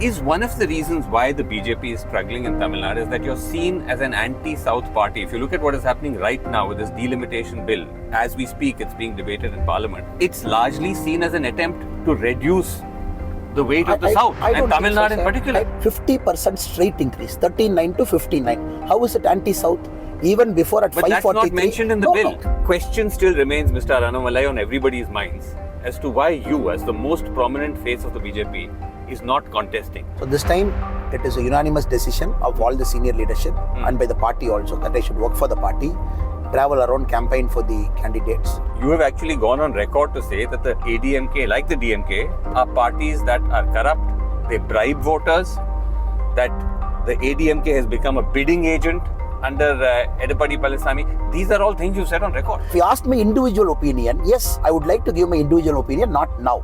Is one of the reasons why the BJP is struggling in Tamil Nadu is that you're seen as an anti-South party. If you look at what is happening right now with this Delimitation Bill, as we speak, it's being debated in Parliament. It's largely seen as an attempt to reduce the weight of the South, and Tamil Nadu in particular. 50% straight increase, 39 to 59. How is it anti-South? Even before at 543. But that's not mentioned in the bill. Question still remains, Mr. Annamalai, on everybody's minds as to why you, as the most prominent face of the BJP, is not contesting. So this time, it is a unanimous decision of all the senior leadership and by the party also that I should work for the party, travel around, campaign for the candidates. You have actually gone on record to say that the AIADMK, like the DMK, are parties that are corrupt, they bribe voters, that the AIADMK has become a bidding agent under Edappadi Palaniswami. These are all things you said on record. If you asked my individual opinion, yes, I would like to give my individual opinion, not now.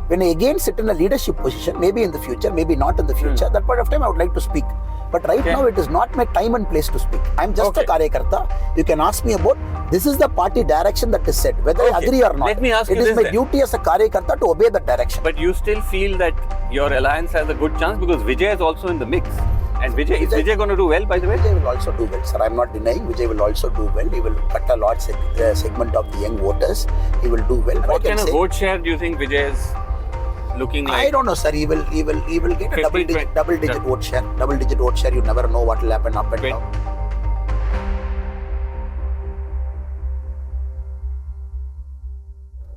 When I again sit in a leadership position, maybe in the future, maybe not in the future, that point of time I would like to speak. But right now, it is not my time and place to speak. I am just a karyakarta. You can ask me about, this is the party direction that is set, whether I agree or not. Let me ask you this. It is my duty as a karyakarta to obey that direction. But you still feel that your alliance has a good chance because Vijay is also in the mix. And Vijay, is Vijay going to do well, by the way? Vijay will also do well, sir. I am not denying Vijay will also do well. He will cut a large segment of the young voters. He will do well. What kind of vote share do you think Vijay is looking like? I don't know, sir. He will get a double digit vote share. Double digit vote share. You never know what will happen up and down.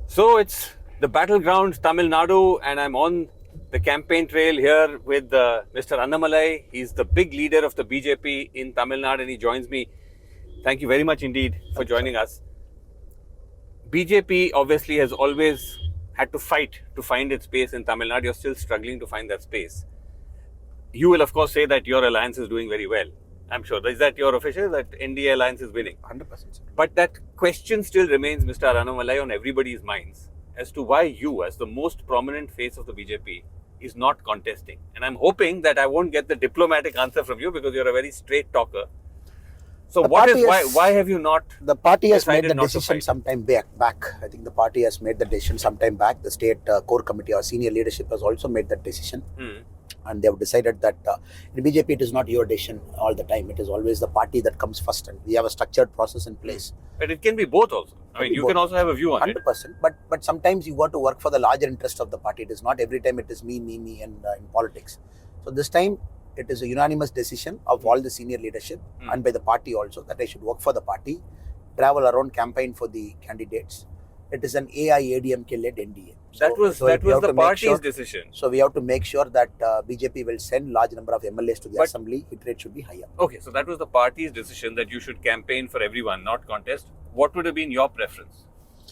So it's the battleground, Tamil Nadu, and I'm on the campaign trail here with Mr. Annamalai. He's the big leader of the BJP in Tamil Nadu and he joins me. Thank you very much indeed for joining us. BJP obviously has always had to fight to find its space in Tamil Nadu. You're still struggling to find that space. You will of course say that your alliance is doing very well. I'm sure. Is that your official, that NDA alliance is winning? 100%. But that question still remains, Mr. Annamalai, on everybody's minds as to why you, as the most prominent face of the BJP, is not contesting. And I'm hoping that I won't get the diplomatic answer from you because you're a very straight talker. So why have you not? The party has made the not decision sometime back. I think the party has made the decision sometime back. The state core committee or senior leadership has also made that decision. And they have decided that in BJP it is not your decision all the time. It is always the party that comes first, and we have a structured process in place. But it can be both also. I mean, you can also have a view on 100%, it. But sometimes you got to work for the larger interest of the party. It is not every time it is me, and in politics. So this time it is a unanimous decision of all the senior leadership and by the party also that I should work for the party, travel around, campaign for the candidates. It is an AIADMK led NDA. That was the party's decision. So we have to make sure that BJP will send large number of MLAs to the assembly. Hit rate should be higher. Okay, so that was the party's decision that you should campaign for everyone, not contest. What would have been your preference?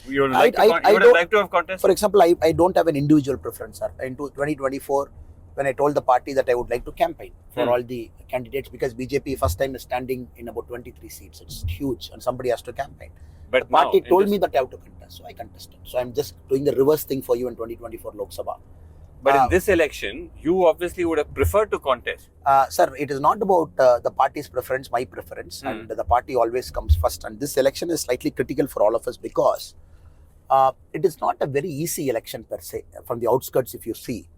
You would have liked to have contested? For example, I don't have an individual preference, sir. In 2024, when I told the party that I would like to campaign for all the candidates, because BJP first time is standing in about 23 seats. It's huge and somebody has to campaign. But the party told me that I have to contest, so I contested. So I'm just doing the reverse thing for you in 2024 Lok Sabha. But in this election, you obviously would have preferred to contest. Sir, it is not about the party's preference, my preference, and the party always comes first. And this election is slightly critical for all of us because it is not a very easy election per se. From the outskirts, if you see,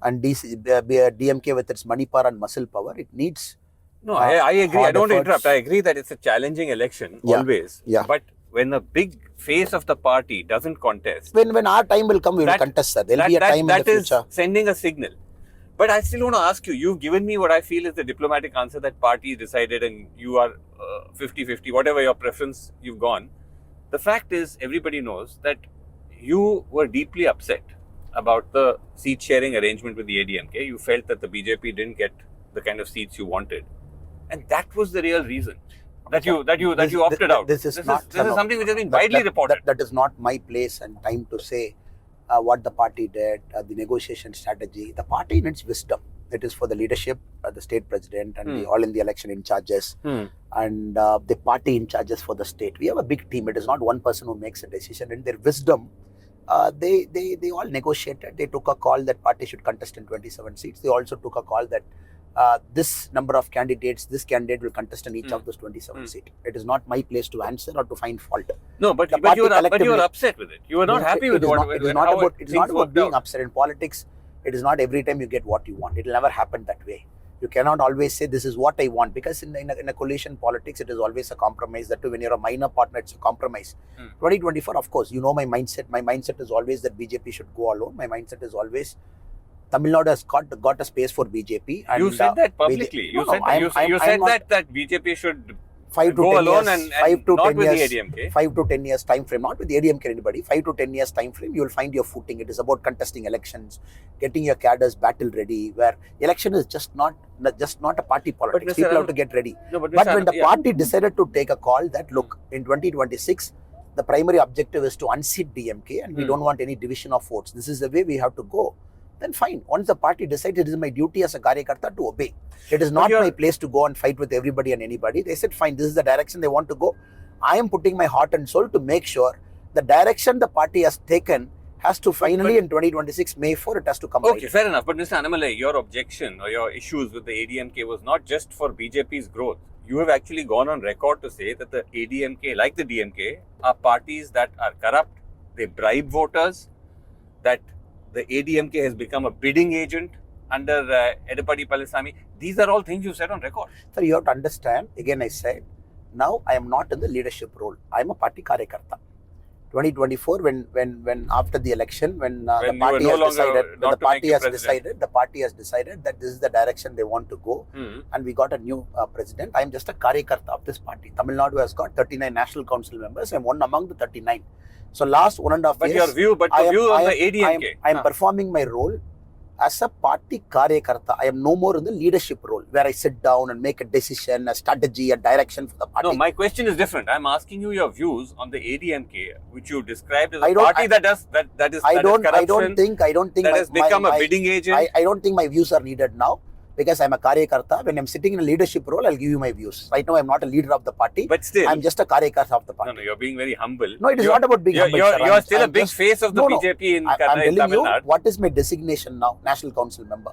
and DMK with its money power and muscle power, it needs. No, I agree. I don't interrupt. I agree that it's a challenging election always. Yeah. But when the big face of the party doesn't contest, when our time will come, we will contest, sir. There will be a time in the future. That is sending a signal. But I still want to ask you, you've given me what I feel is the diplomatic answer that party decided and you are 50-50, whatever your preference you've gone. The fact is, everybody knows that you were deeply upset about the seat sharing arrangement with the AIADMK. You felt that the BJP didn't get the kind of seats you wanted. And that was the real reason that you opted out. This is something which has been widely reported. That is not my place and time to say what the party did, the negotiation strategy. The party needs wisdom. It is for the leadership, the state president and the all in the election in charges and the party in charges for the state. We have a big team. It is not one person who makes a decision. In their wisdom, they all negotiated. They took a call that party should contest in 27 seats. They also took a call that this number of candidates, this candidate will contest in each of those 27 seats. It is not my place to answer or to find fault. No, but you were upset with it. You were not happy with what It is not about being upset. In politics, It is not every time you get what you want. It will never happen that way. You cannot always say this is what I want, because in a coalition politics, it is always a compromise. That too, when you're a minor partner, it's a compromise. 2024, of course, you know my mindset. My mindset is always that BJP should go alone. My mindset is always Tamil Nadu has got a space for BJP. And you said that publicly. You said that BJP should 5 to go 10 alone years, and to not 10 with years, the ADMK. 5 to 10 years time frame, not with the ADMK or anybody. 5 to 10 years time frame, you will find your footing. It is about contesting elections, getting your cadres battle ready. Where election is just not a party politics. People have to get ready. No, but when the party decided to take a call that look, in 2026, the primary objective is to unseat DMK, and we don't want any division of votes. This is the way we have to go. Then fine. Once the party decides, it is my duty as a karyakarta to obey. It is not my place to go and fight with everybody and anybody. They said, fine, this is the direction they want to go. I am putting my heart and soul to make sure the direction the party has taken has to finally in 2026, May 4, it has to come Okay, right. fair enough. But Mr. Annamalai, your objection or your issues with the ADMK was not just for BJP's growth. You have actually gone on record to say that the ADMK, like the DMK, are parties that are corrupt, they bribe voters, that the ADMK has become a bidding agent under Edappadi Palaniswami. These are all things you said on record. So you have to understand, again I said, now I am not in the leadership role. I am a party karyakarta. 2024, when after the election, when the party has decided that this is the direction they want to go, and we got a new president. I am just a karyakarta of this party. Tamil Nadu has got 39 national council members. I am one among the 39. So last 1.5 years, your view on the ADMK. I am performing my role as a party karyakarta. I am no more in the leadership role where I sit down and make a decision, a strategy, a direction for the party. No, my question is different. I am asking you your views on the ADMK, which you described as a party that is corruption. I don't think that has become a bidding agent. I don't think my views are needed now. Because I'm a karyakarta, when I'm sitting in a leadership role, I'll give you my views. Right now, I'm not a leader of the party. But still, I'm just a karyakarta of the party. No, you're being very humble. No, it is not about being humble. You're still a big face of the BJP in Tamil Nadu. What is my designation now? National Council member.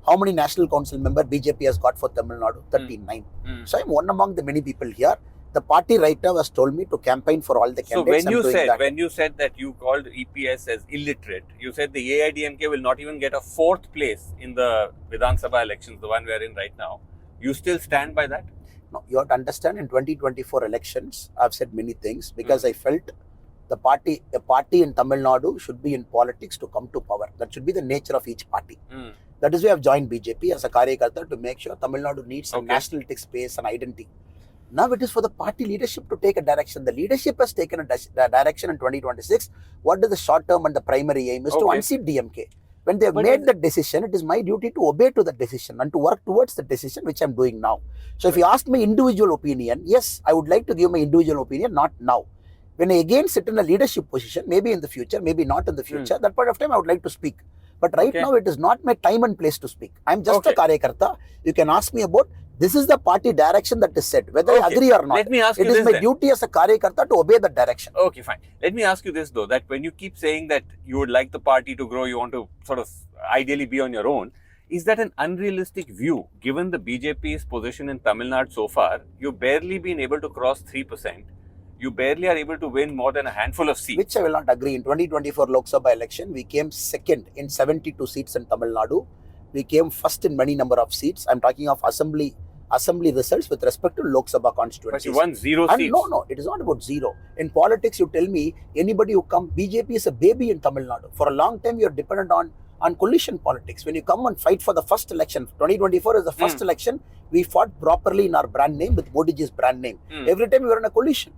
How many National Council member BJP has got for Tamil Nadu? 39. So I'm one among the many people here. The party right now has told me to campaign for all the candidates. So when you said that you called EPS as illiterate, you said the AIADMK will not even get a 4th place in the Vidhan Sabha elections, the one we are in right now. You still stand by that? No, you have to understand, in 2024 elections, I've said many things because I felt a party in Tamil Nadu should be in politics to come to power. That should be the nature of each party. That is why I've joined BJP as a karyakarta to make sure Tamil Nadu needs a nationalistic space and identity. Now it is for the party leadership to take a direction. The leadership has taken a direction in 2026. What is the short term and the primary aim is to unseat DMK. When they have made the decision, it is my duty to obey to the decision and to work towards the decision, which I am doing now. So if you ask my individual opinion, yes, I would like to give my individual opinion, not now. When I again sit in a leadership position, maybe in the future, maybe not in the future, that point of time I would like to speak. But right now, it is not my time and place to speak. I am just a karyakarta. You can ask me about, this is the party direction that is set, whether I agree or not. Let me ask you this. It is my duty as a karyakarta to obey that direction. Okay, fine. Let me ask you this though, that when you keep saying that you would like the party to grow, you want to sort of ideally be on your own, is that an unrealistic view given the BJP's position in Tamil Nadu so far? You've barely been able to cross 3%. You barely are able to win more than a handful of seats. Which I will not agree. In 2024 Lok Sabha election, we came second in 72 seats in Tamil Nadu. We came first in many number of seats. I'm talking of assembly results with respect to Lok Sabha constituencies. But you won 0 seats. No, it is not about 0. In politics, you tell me, anybody who come, BJP is a baby in Tamil Nadu. For a long time, you're dependent on coalition politics. When you come and fight for the first election, 2024 is the first election, we fought properly in our brand name with Modi ji's brand name. Every time we were in a coalition.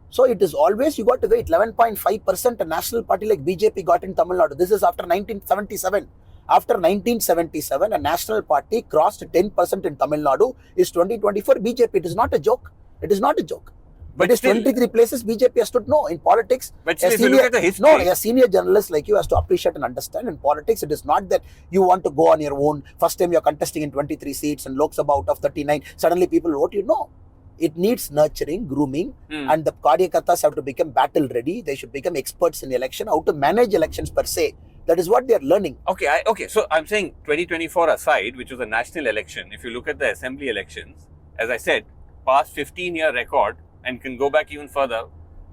So it is always, you got to wait 11.5% a national party like BJP got in Tamil Nadu. This is after 1977. After 1977, a national party crossed 10% in Tamil Nadu. Is 2024 BJP. It is not a joke. It is not a joke. But it is 23 places BJP has stood. No, in politics, but still, if you look at the history, a senior journalist like you has to appreciate and understand. In politics, it is not that you want to go on your own. First time you are contesting in 23 seats and Lok Sabha out of 39. Suddenly people vote you. No. It needs nurturing, grooming, and the karyakartas have to become battle ready. They should become experts in the election, how to manage elections per se. That is what they are learning. Okay. So I'm saying 2024 aside, which was a national election, if you look at the assembly elections, as I said, past 15-year record and can go back even further,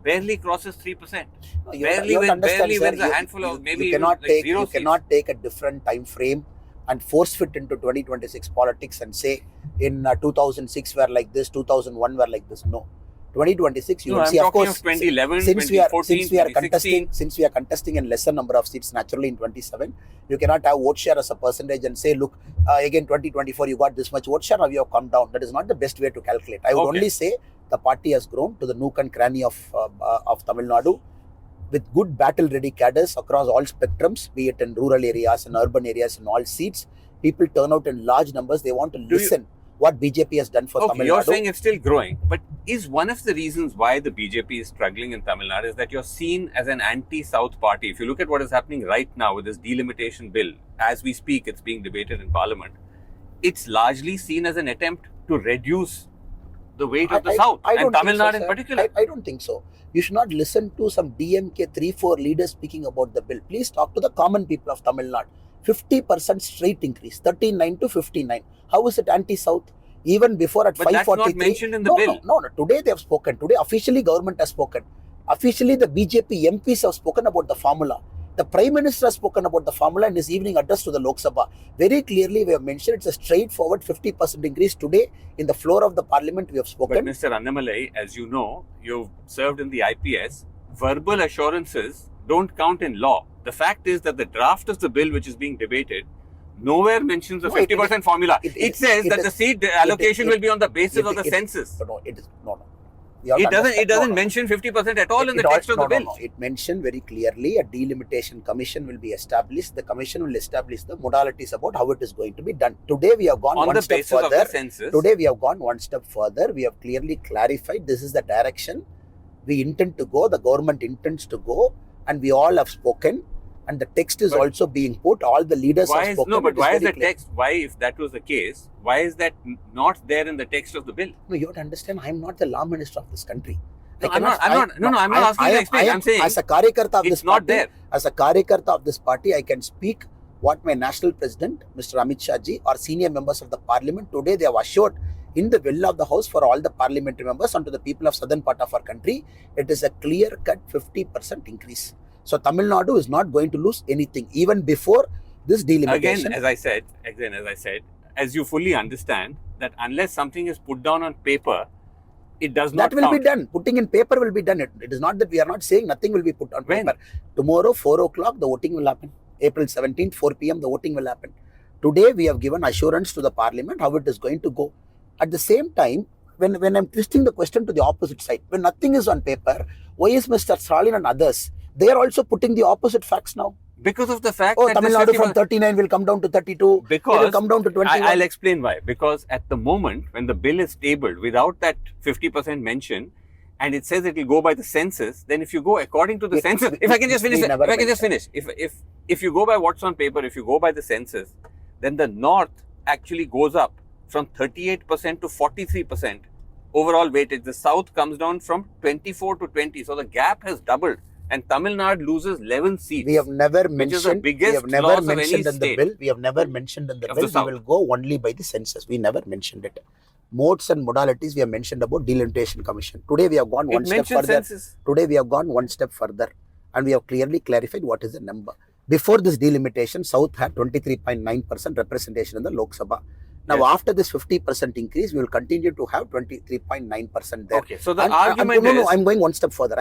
barely crosses 3%. No, you have to understand, barely sir, wins a handful of maybe you cannot like take zero you seats. cannot take a different time frame and force fit into 2026 politics and say in 2006 were like this, 2001 were like this. No, 2026 you No, will I'm see. Of talking course, of 2011, since we are 2014, since we are contesting in lesser number of seats naturally in 27, you cannot have vote share as a percentage and say, look, again 2024 you got this much vote share, now you have come down. That is not the best way to calculate. I would only say the party has grown to the nook and cranny of Tamil Nadu, with good battle-ready cadres across all spectrums, be it in rural areas and urban areas, in all seats. People turn out in large numbers. They want to listen what BJP has done for Tamil Nadu. You're saying it's still growing, but is one of the reasons why the BJP is struggling in Tamil Nadu is that you're seen as an anti-South party. If you look at what is happening right now with this Delimitation Bill, as we speak, it's being debated in Parliament. It's largely seen as an attempt to reduce the weight of the South and Tamil Nadu in particular. I don't think so. You should not listen to some DMK 3-4 leaders speaking about the bill. Please talk to the common people of Tamil Nadu. 50% straight increase, 39 to 59. How is it anti-South? Even before at 543. But that's not mentioned in the bill. No. Today they have spoken. Today officially government has spoken. Officially the BJP MPs have spoken about the formula. The Prime Minister has spoken about the formula in his evening address to the Lok Sabha. Very clearly we have mentioned it's a straightforward 50% increase. Today in the floor of the Parliament we have spoken. But Mr. Annamalai, as you know, you've served in the IPS. Verbal assurances don't count in law. The fact is that the draft of the bill which is being debated nowhere mentions the 50% formula. It says that the seat allocation will be on the basis of the census. No, it is no. It doesn't mention 50% at all in the text of the bill. No. It mentioned very clearly a delimitation commission will be established. The commission will establish the modalities about how it is going to be done. Today we have gone one step further. Today we have gone one step further. We have clearly clarified this is the direction we intend to go. The government intends to go, and we all have spoken. And the text is also being put. All the leaders have spoken. No, but why is the text? Why, if that was the case, why is that not there in the text of the bill? No, you have to understand. I am not the law minister of this country. I'm not asking you to explain. I'm saying as a karyakarta of this party, not there. As a karyakarta of this party, I can speak what my national president, Mr. Amit Shah ji, or senior members of the parliament today they have assured in the will of the house for all the parliamentary members and to the people of southern part of our country. It is a clear-cut 50% increase. So Tamil Nadu is not going to lose anything even before this delimitation. Again, as I said, as you fully understand that unless something is put down on paper, it does not count. That will be done. Putting in paper will be done. It is not that we are not saying nothing will be put on paper. Tomorrow, 4 o'clock, the voting will happen. April 17th, 4 p.m., the voting will happen. Today, we have given assurance to the parliament how it is going to go. At the same time, when I'm twisting the question to the opposite side, when nothing is on paper, why is Mr. Stalin and others, they are also putting the opposite facts now? Because of the fact that Tamil Nadu from 39 will come down to 32. Because it will come down to 21. I'll explain why. Because at the moment, when the bill is tabled without that 50% mention, and it says it will go by the census, then if you go according to the census, if I can just finish, if you go by what's on paper, if you go by the census, then the north actually goes up from 38% to 43% overall weightage. The south comes down from 24 to 20. So the gap has doubled. And Tamil Nadu loses 11 seats. We have never mentioned. We have never mentioned in the bill. We have never mentioned in the bill. We will go only by the census. We never mentioned it. Modes and modalities we have mentioned about delimitation commission. Today we have gone one step further. Today we have gone one step further, and we have clearly clarified what is the number. Before this delimitation, South had 23.9% representation in the Lok Sabha. Now, after this 50% increase, we will continue to have 23.9% there. Okay, so the argument is... No, I'm going one step further.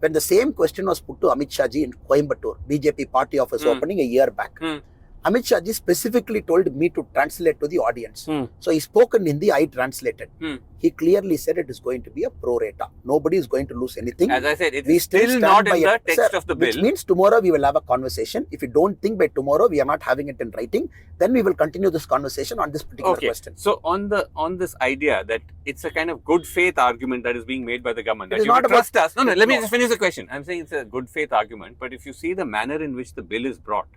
When the same question was put to Amit Shah ji in Coimbatore, BJP party office opening a year back, Amit Shah ji specifically told me to translate to the audience. So he spoke in Hindi, I translated. He clearly said it is going to be a pro rata. Nobody is going to lose anything. As I said, it's still not in the text of the bill. Which means tomorrow we will have a conversation. If you don't think by tomorrow we are not having it in writing, then we will continue this conversation on this particular question. So on this idea that it's a kind of good faith argument that is being made by the government, that you not trust us. No, let me just finish the question. I'm saying it's a good faith argument, but if you see the manner in which the bill is brought,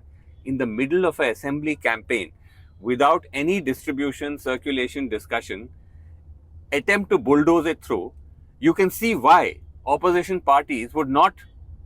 in the middle of an assembly campaign, without any distribution, circulation, discussion, attempt to bulldoze it through, you can see why opposition parties would not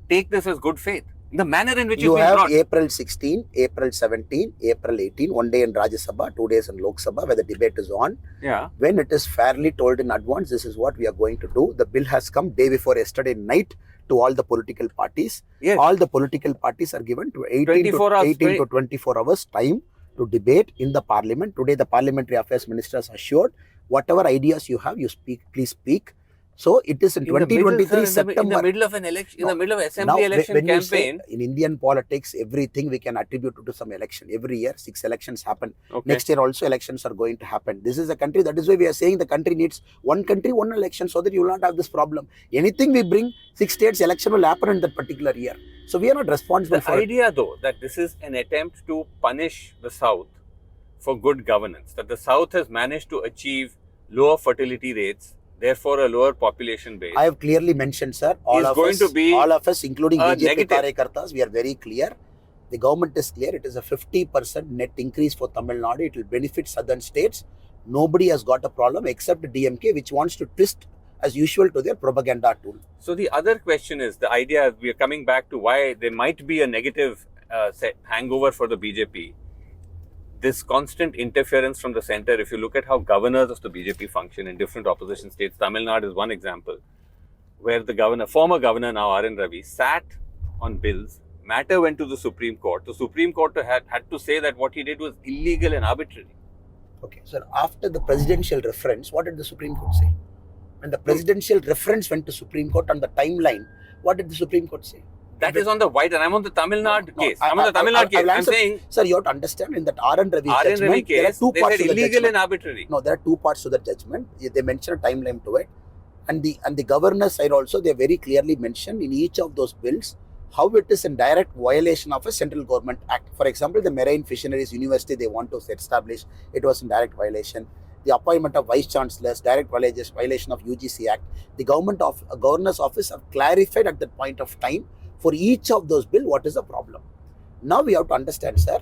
take this as good faith. The manner in which you it's been have brought. April 16, April 17, April 18, 1 day in Rajya Sabha, 2 days in Lok Sabha, where the debate is on. Yeah. When it is fairly told in advance, this is what we are going to do. The bill has come day before yesterday night to all the political parties. Yes. All the political parties are given to 18 to 24 hours time to debate in the parliament. Today, the parliamentary affairs minister has assured whatever ideas you have, you speak, please speak. So it is in 2023 September. In the middle of an election, in the middle of assembly election when campaign. You say, in Indian politics, everything we can attribute to some election. Every year, 6 elections happen. Okay. Next year also elections are going to happen. This is a country, that is why we are saying the country needs one country, one election, so that you will not have this problem. Anything we bring, 6 states election will happen in that particular year. So we are not responsible for it. The idea though, that this is an attempt to punish the South for good governance, that the South has managed to achieve lower fertility rates, therefore a lower population base. I have clearly mentioned, sir, all of us, including BJP karyakartas, we are very clear. The government is clear. It is a 50% net increase for Tamil Nadu. It will benefit southern states. Nobody has got a problem except DMK, which wants to twist as usual to their propaganda tool. So the other question is, the idea, we are coming back to why there might be a negative hangover for the BJP. This constant interference from the center, if you look at how governors of the BJP function in different opposition states, Tamil Nadu is one example, where the former governor now R.N. Ravi, sat on bills. Matter went to the Supreme Court. The Supreme Court had to say that what he did was illegal and arbitrary. Okay, so after the presidential reference, what did the Supreme Court say? When the presidential reference went to Supreme Court on the timeline, what did the Supreme Court say? That is on the white, and I'm on the Tamil Nadu case. I'm on the Tamil Nadu case. I'm saying, sir, you have to understand, in that R.N. Ravi judgment, case, there are two parts to the illegal judgment. and arbitrary. No, there are two parts to the judgment. They mention a timeline to it, and the governor's side also, they very clearly mentioned in each of those bills how it is in direct violation of a central government act. For example, the Marine Fisheries University they want to establish, it was in direct violation. The appointment of vice chancellors, direct violation of UGC Act. The governor's office have clarified at that point of time for each of those bills what is the problem. Now we have to understand, sir.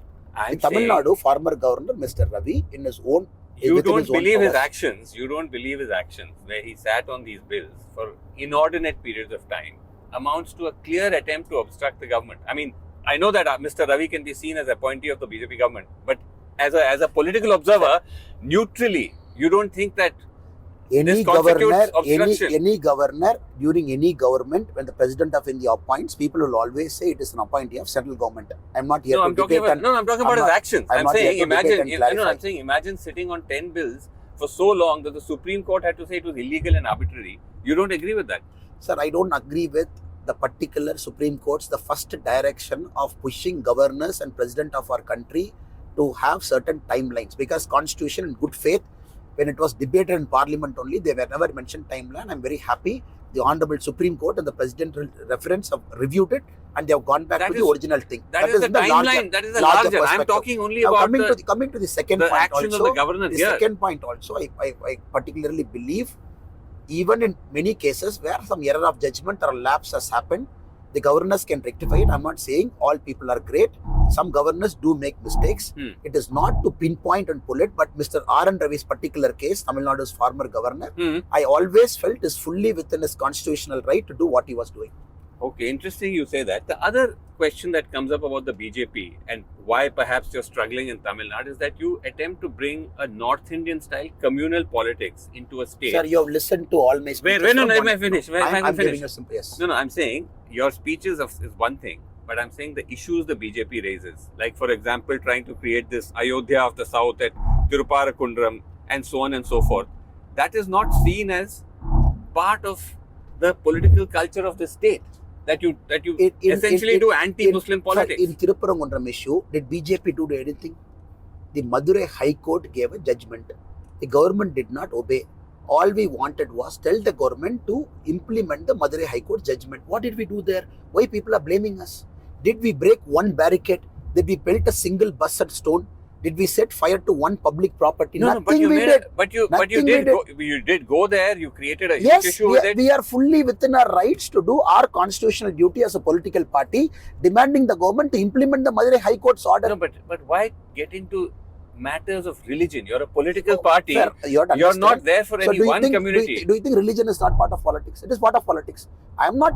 In Tamil Nadu, former governor Mr. Ravi, in his own, you don't believe his actions. You don't believe his actions, where he sat on these bills for inordinate periods of time, amounts to a clear attempt to obstruct the government. I mean, I know that Mr. Ravi can be seen as appointee of the BJP government, but as a political observer, neutrally, you don't think that any governor during any government, when the president of India appoints, people will always say it is an appointee of central government. I'm not here to debate. I'm talking about his actions. I'm saying, imagine sitting on 10 bills for so long that the Supreme Court had to say it was illegal and arbitrary. You don't agree with that? Sir, I don't agree with the particular Supreme Court's the first direction of pushing governors and president of our country to have certain timelines, because constitution in good faith, when it was debated in parliament only, they were never mentioned timeline. I'm very happy the Honorable Supreme Court and the presidential reference have reviewed it and they have gone back to the original thing. That is the timeline. That is the larger. I'm talking only about coming to the second point actions also. Of the governor the here. Second point also, I particularly believe, even in many cases where some error of judgment or lapse has happened, the governors can rectify it. I'm not saying all people are great. Some governors do make mistakes. It is not to pinpoint and pull it, but Mr. R.N. Ravi's particular case, Tamil Nadu's former governor, I always felt is fully within his constitutional right to do what he was doing. Okay, interesting you say that. The other question that comes up about the BJP and why perhaps you're struggling in Tamil Nadu is that you attempt to bring a North Indian style communal politics into a state. Sir, you have listened to all my speeches. Let me finish. I'm giving you simple yes. No, I'm saying your speeches is one thing, but I'm saying the issues the BJP raises, like for example, trying to create this Ayodhya of the South at Tiruparakundram and so on and so forth. That is not seen as part of the political culture of the state. That you essentially do anti-Muslim politics. In Tiruparakundram issue, did BJP do anything? The Madurai High Court gave a judgment. The government did not obey. All we wanted was tell the government to implement the Madurai High Court judgment. What did we do there? Why people are blaming us? Did we break one barricade? Did we build a single bus at Stone? Did we set fire to one public property? No, but you did go there. You created a huge issue with it. We are fully within our rights to do our constitutional duty as a political party, demanding the government to implement the Madurai High Court's order. No, but why get into matters of religion? You're a political party. Sir, you're not there for any one community. Do you think religion is not part of politics? It is part of politics.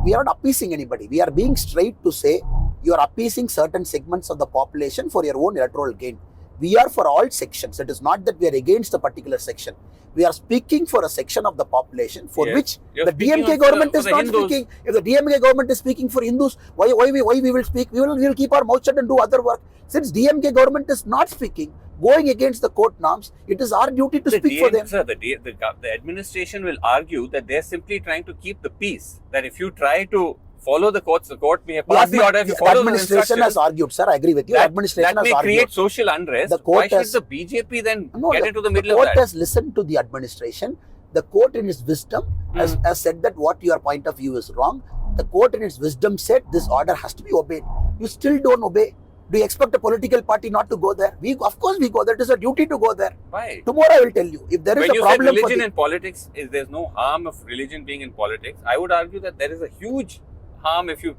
We are not appeasing anybody. We are being straight to say You are appeasing certain segments of the population for your own electoral gain. We are for all sections. It is not that we are against a particular section. We are speaking for a section of the population for which the DMK government is not speaking. If the DMK government is speaking for Hindus, why we will speak? We will keep our mouth shut and do other work. Since DMK government is not speaking, going against the court norms, it is our duty to speak for them. Sir, the administration will argue that they are simply trying to keep the peace. That if you try to follow the court may have passed the order. If you follow the administration has argued, sir, I agree with you. Administration that may has argued. Create social unrest. Why should the BJP then get into the middle of that? The court has listened to the administration. The court in its wisdom has said that what your point of view is wrong. The court in its wisdom said this order has to be obeyed. You still don't obey. Do you expect a political party not to go there? Of course we go there. It is a duty to go there. Why? Tomorrow I will tell you. If there is a problem when you said religion and politics, there's no harm of religion being in politics. I would argue that there is a huge harm if you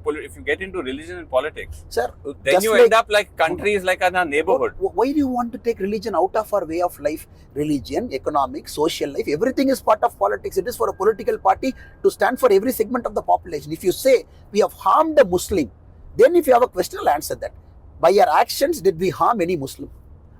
get into religion and politics. Sir, then you end up like countries like in our neighborhood. Why do you want to take religion out of our way of life? Religion, economic, social life, everything is part of politics. It is for a political party to stand for every segment of the population. If you say we have harmed a Muslim, then if you have a question, I'll answer that. By your actions, did we harm any Muslim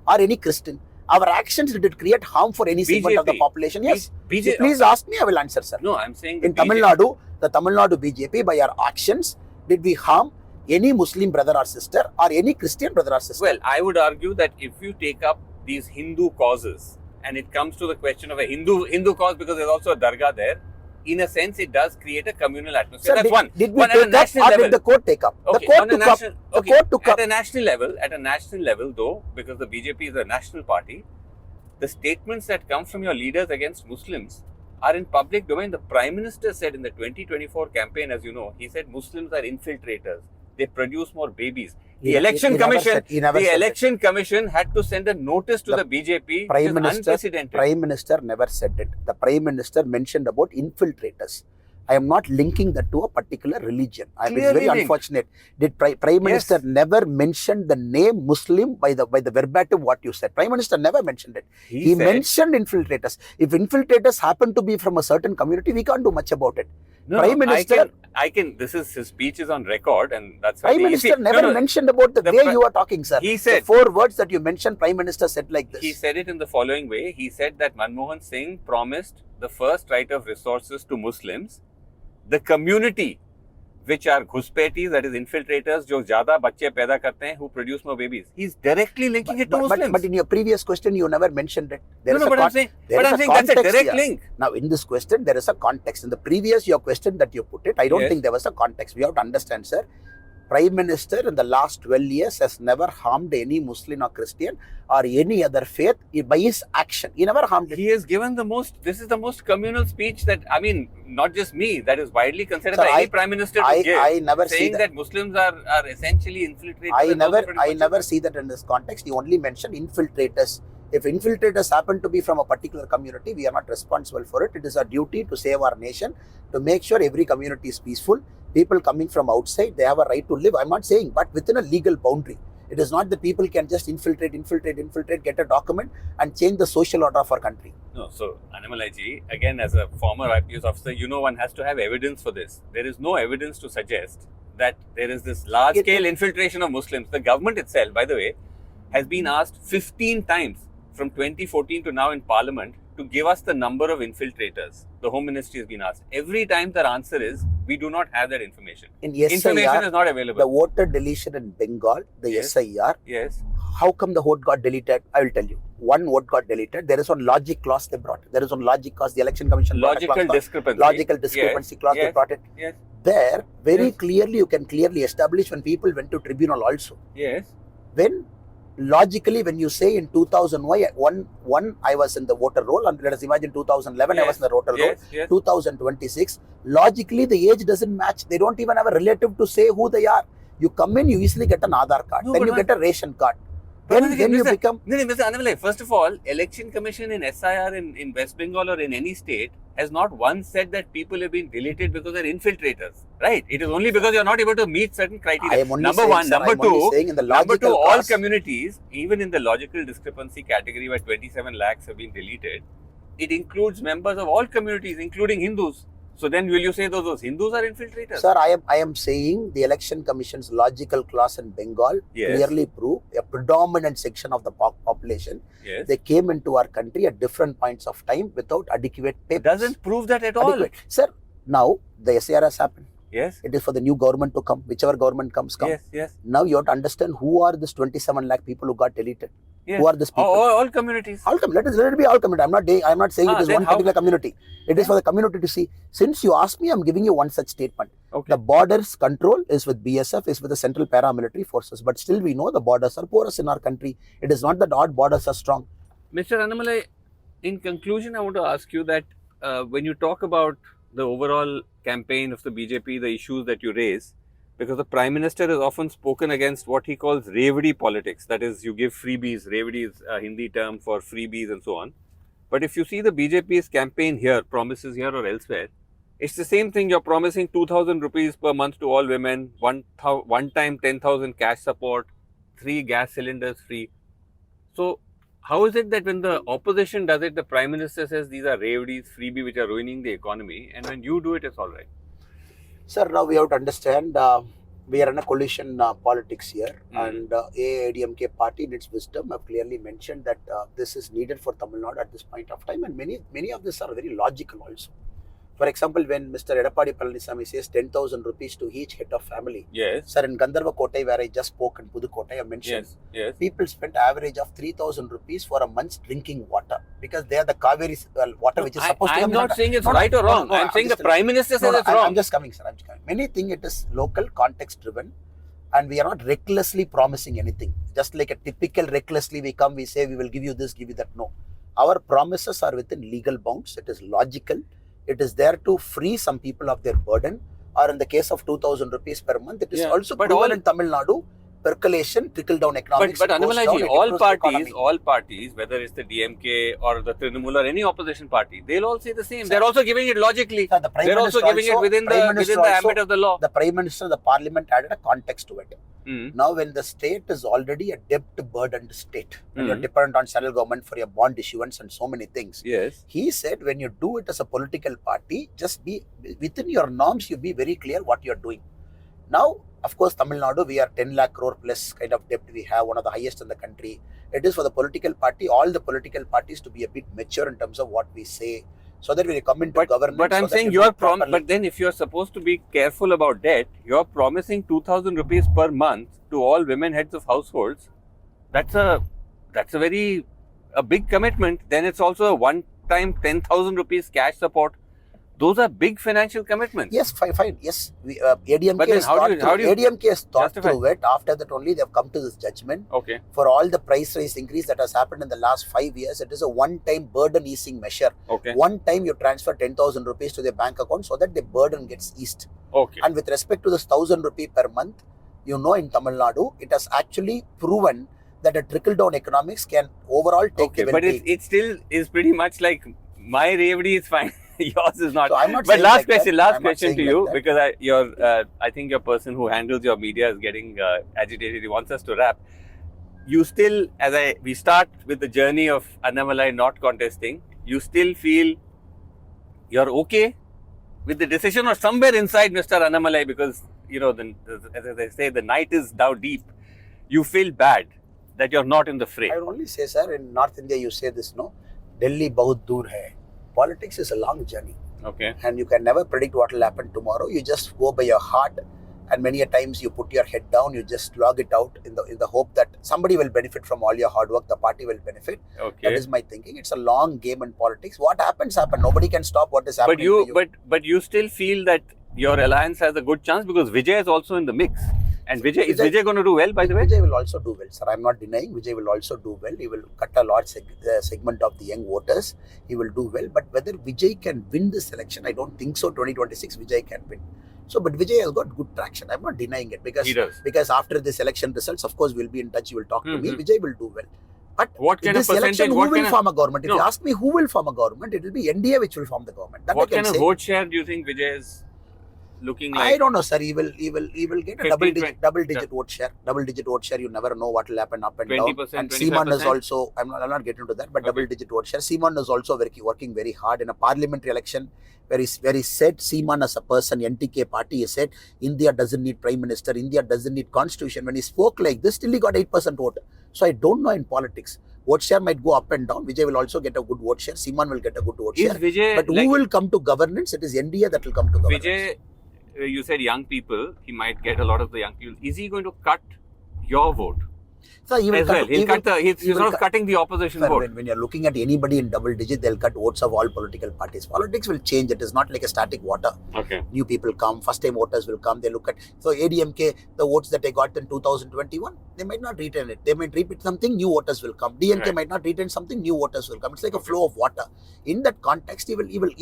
or any Christian? Our actions, did it create harm for any segment of the population? Yes. Please ask me, I will answer, sir. No, I'm saying in Tamil Nadu, the Tamil Nadu BJP, by our actions, did we harm any Muslim brother or sister or any Christian brother or sister? Well, I would argue that if you take up these Hindu causes and it comes to the question of a Hindu cause because there's also a dargah there, in a sense, it does create a communal atmosphere. Sir, that's one. Did we take up or did the court take up? Okay, the court took up. At a national level, though, because the BJP is a national party, the statements that come from your leaders against Muslims are in public domain. The Prime Minister said in the 2024 campaign, as you know, he said Muslims are infiltrators. They produce more babies. The Election Commission had to send a notice to the BJP. Prime Minister never said it. The Prime Minister mentioned about infiltrators. I am not linking that to a particular religion. It's very unfortunate. Did Prime Minister never mention the name Muslim by the verbatim what you said? Prime Minister never mentioned it. He mentioned infiltrators. If infiltrators happen to be from a certain community, we can't do much about it. No, Prime Minister, his speech is on record, and that's why Prime Minister never mentioned about the way you are talking, sir. He said the 4 words that you mentioned. Prime Minister said like this. He said it in the following way. He said that Manmohan Singh promised the first right of resources to Muslims. The community, which are ghuspetis, that is infiltrators, jo zyada bacche paida karte hain, who produce more babies. He's directly linking it to Muslims. But in your previous question, you never mentioned it. I'm saying that's a direct link. Now, in this question, there is a context. In the previous your question that you put it, I don't think there was a context. We have to understand, sir. Prime Minister in the last 12 years has never harmed any Muslim or Christian or any other faith by his action. He never harmed it. He has given this is the most communal speech that, not just me, that is widely considered by any Prime Minister to give. I never saying see that Muslims are essentially infiltrated. I never see that in this context. He only mentioned infiltrators. If infiltrators happen to be from a particular community, we are not responsible for it. It is our duty to save our nation, to make sure every community is peaceful. People coming from outside, they have a right to live. I'm not saying, but within a legal boundary. It is not that people can just infiltrate, get a document and change the social order of our country. No, so Annamalai ji, again as a former IPS officer, one has to have evidence for this. There is no evidence to suggest that there is this large-scale infiltration of Muslims. The government itself, by the way, has been asked 15 times from 2014 to now in Parliament to give us the number of infiltrators. The Home Ministry has been asked. Every time their answer is, we do not have that information. Information is not available. The voter deletion in Bengal, the SIR. Yes. How come the vote got deleted? I will tell you. One vote got deleted. There is one logic clause they brought. There is one logic clause. The Election Commission Logical discrepancy. Logical discrepancy clause they brought it. Yes. There, very clearly, you can clearly establish when people went to tribunal also. Yes. Logically, when you say in 2001, I was in the voter roll, and let us imagine 2011, I was in the voter roll, 2026, logically, the age doesn't match. They don't even have a relative to say who they are. You come in, you easily get an Aadhaar card, then you get a ration card. Then you become... Mr. Annamalai, first of all, Election Commission in SIR in West Bengal or in any state has not once said that people have been deleted because they're infiltrators. Right? It is only because you're not able to meet certain criteria. Number one. Number two, all communities, even in the logical discrepancy category where 27 lakhs have been deleted, it includes members of all communities, including Hindus. So then will you say those Hindus are infiltrators? Sir, I am saying the Election Commission's logical clause in Bengal clearly prove a predominant section of the population. Yes. They came into our country at different points of time without adequate papers. Doesn't prove that at all. Sir, now the SAR has happened. Yes. It is for the new government to come. Whichever government comes. Yes. Now you have to understand who are this 27 lakh people who got deleted. Yes. Who are these people? All communities. Let it be all community. I'm not saying it is one particular community. It is for the community to see. Since you asked me, I'm giving you one such statement. Okay. The borders control is with BSF, is with the central paramilitary forces. But still we know the borders are porous in our country. It is not that our borders are strong. Mr. Annamalai, in conclusion, I want to ask you that when you talk about the overall campaign of the BJP, the issues that you raise, because the Prime Minister has often spoken against what he calls revdi politics. That is, you give freebies. Revdi is a Hindi term for freebies and so on. But if you see the BJP's campaign here, promises here or elsewhere, it's the same thing. You're promising 2,000 rupees per month to all women, one time 10,000 cash support, 3 gas cylinders free. So how is it that when the opposition does it, the Prime Minister says these are revdis, freebie, which are ruining the economy, and when you do it, it's all right? Sir, now we have to understand we are in a coalition politics here, and AIADMK party in its wisdom have clearly mentioned that this is needed for Tamil Nadu at this point of time, and many of these are very logical also. For example, when Mr. Edappadi Palaniswami says 10,000 rupees to each head of family. Yes. Sir, in Gandharva Kottai, where I just spoke, in Pudukkottai, I mentioned people spent average of 3,000 rupees for a month's drinking water, because they are the Kaveri water which is supposed to come. I'm not saying it's right or wrong. I'm saying the Prime Minister says it's wrong. I'm just coming, sir. Many think it is local, context driven, and we are not recklessly promising anything. Just like a typical recklessly we come, we say we will give you this, give you that. No. Our promises are within legal bounds. It is logical. It is there to free some people of their burden, or in the case of 2,000 rupees per month, it is also proven in Tamil Nadu, percolation, trickle-down economics. But Annamalai ji, all parties, whether it's the DMK or the Trinamool or any opposition party, they'll all say the same. They're also giving it logically. Sir, they're also giving it within the ambit of the law. The Prime Minister, the Parliament added a context to it. Now, when the state is already a debt-burdened state, when you're dependent on central government for your bond issuance and so many things, he said when you do it as a political party, just be within your norms, you be very clear what you're doing. Now, of course, Tamil Nadu, we are 10 lakh crore plus kind of debt we have, one of the highest in the country. It is for the political party, all the political parties to be a bit mature in terms of what we say, so that when you come into government. But I'm saying but then if you're supposed to be careful about debt, you're promising 2,000 rupees per month to all women heads of households. That's a big commitment. Then it's also a one-time 10,000 rupees cash support. Those are big financial commitments. Yes, fine. Yes, ADMK has thought through it. After that only they have come to this judgment. Okay. For all the price rise increase that has happened in the last 5 years, it is a one-time burden easing measure. Okay. One time you transfer 10,000 rupees to their bank account so that the burden gets eased. Okay. And with respect to this 1,000 rupee per month, you know, in Tamil Nadu, it has actually proven that a trickle-down economics can overall take the well-being. But it still is pretty much like my revdi is fine. Yours is not. So I'm not but last like question to you, because I think your person who handles your media is getting agitated. He wants us to wrap. You still, we start with the journey of Annamalai not contesting, you still feel you're okay with the decision, or somewhere inside Mr. Annamalai, because, you know, as they say, the night is now deep, you feel bad that you're not in the fray? I will only say, sir, in North India you say this, no? Delhi bahut dur hai. Politics is a long journey. Okay. And you can never predict what will happen tomorrow. You just go by your heart, and many a times you put your head down, you just log it out in the hope that somebody will benefit from all your hard work, the party will benefit. Okay. That is my thinking. It's a long game in politics. What happens. Nobody can stop what is happening. But you still feel that your alliance has a good chance, because Vijay is also in the mix. And is Vijay going to do well, by the way? Vijay will also do well, sir. I'm not denying. Vijay will also do well. He will cut a large segment of the young voters. He will do well. But whether Vijay can win this election, I don't think so. 2026, Vijay can win. So, but Vijay has got good traction. I'm not denying it, because he does. Because after this election results, of course, we'll be in touch. You will talk to me. Vijay will do well. But what kind this of percentage? Election, who will form a government? If you ask me who will form a government, it will be NDA which will form the government. That what kind of vote share do you think Vijay is looking like? I don't know, sir. He will get a 15, double digit vote share. Double digit vote share. You never know what will happen up and 20%, down. And Seeman is 25%? also. I'll not get into that. But double digit vote share. Seeman is also working very hard in a parliamentary election. Where he said, Seeman as a person, NTK party, he said India doesn't need prime minister. India doesn't need constitution. When he spoke like this, still he got 8% vote. So I don't know in politics. Vote share might go up and down. Vijay will also get a good vote share. Seeman will get a good vote share. Vijay, but who will come to governance? It is NDA that will come to governance. Vijay, you said young people. He might get a lot of the young people. Is he going to cut your vote? So he will as well. He's sort of cutting the opposition vote. When you're looking at anybody in double digit, they'll cut votes of all political parties. Politics will change. It is not like a static water. Okay. New people come, first time voters will come, they look at. So ADMK, the votes that they got in 2021, they might not retain it. They might repeat something, new voters will come. DMK might not retain something, new voters will come. It's like a flow of water. In that context, he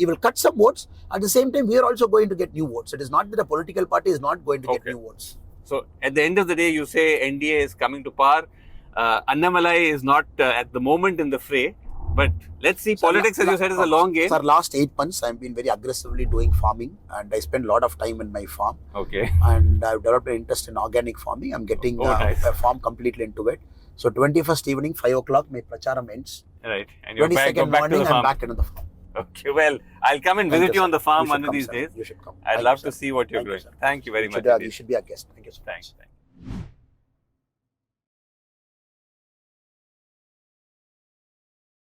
will cut some votes. At the same time, we are also going to get new votes. It is not that a political party is not going to get new votes. So at the end of the day, you say NDA is coming to power. Annamalai is not at the moment in the fray, but let's see. Politics, as you said, is a long game. For last 8 months, I've been very aggressively doing farming, and I spend a lot of time in my farm. Okay. And I've developed an interest in organic farming. I'm getting a farm completely into it. So 21st evening, 5 o'clock, my pracharam ends. Right. And you're 22nd back morning, to the farm. I'm back into the farm. Okay, well, I'll come and visit you on the farm one of these days. You should come. I'd love to see what you're doing. Thank you very much. You should be a guest. Thank you so much. Thanks.